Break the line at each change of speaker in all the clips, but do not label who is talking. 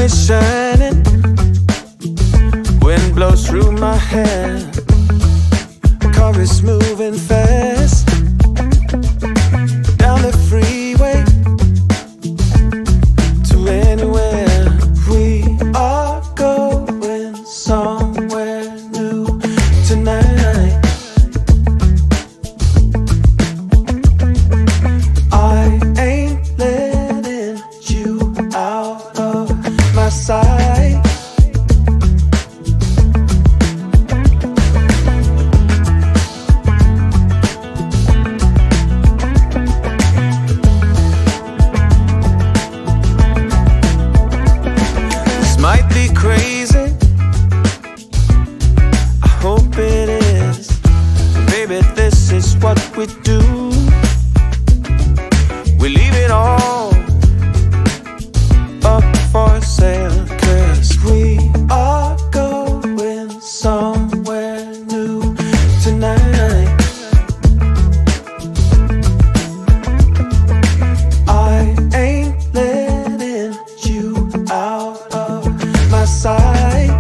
is shining, wind blows through my hair, car is moving fast down the freeway to anywhere. We are going somewhere new tonight. I ain't letting you out of my sight. This might be crazy, I hope it is. Baby, this is what we do. We leave it all up for sale, 'cause we are going somewhere new tonight. I ain't letting you out of my sight.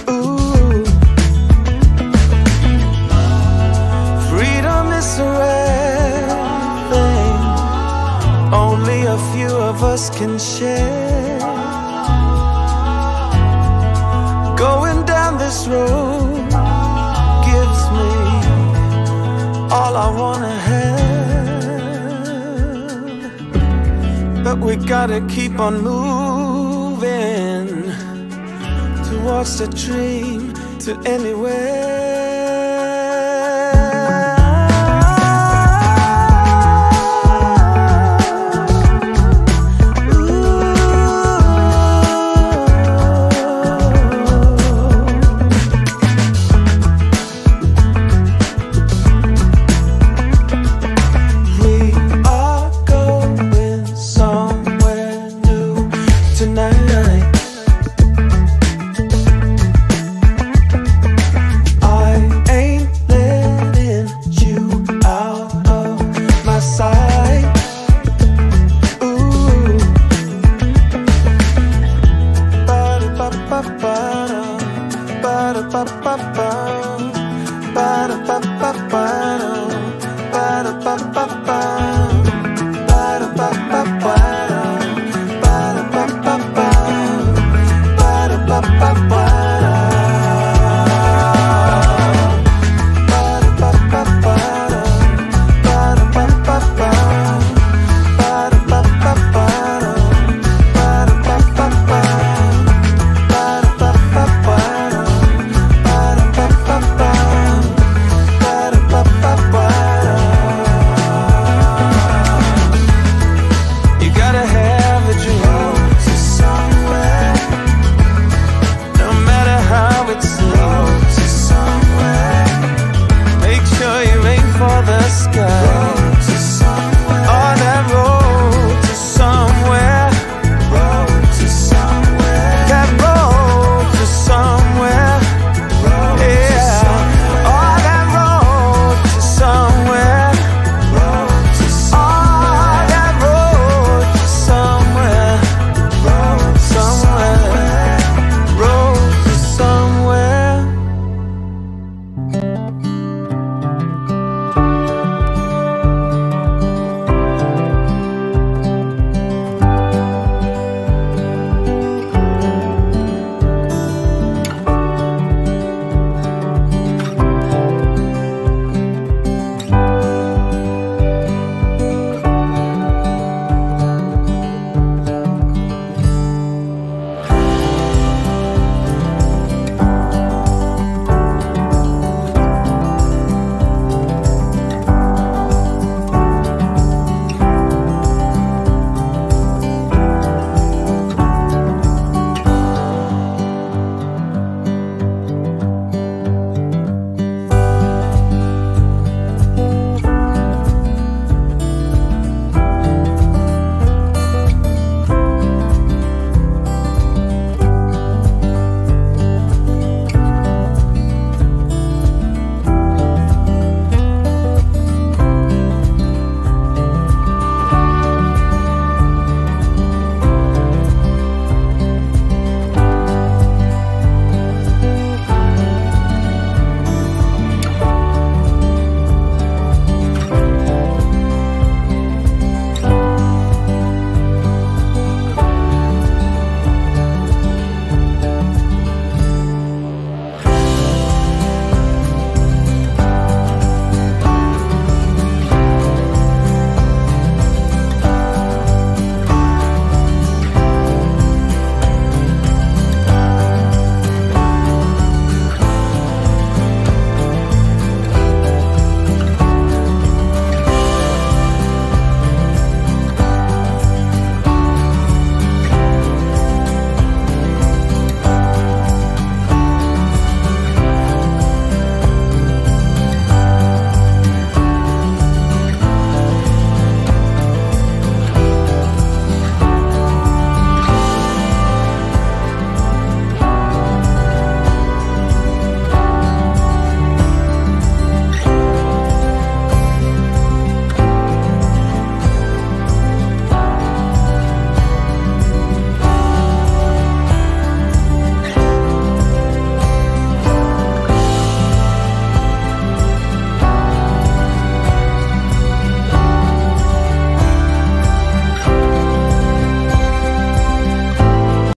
Ooh, freedom is a rare thing, only a few of us can share. Going down this road gives me all I wanna have, but we gotta keep on moving towards the dream, to anywhere.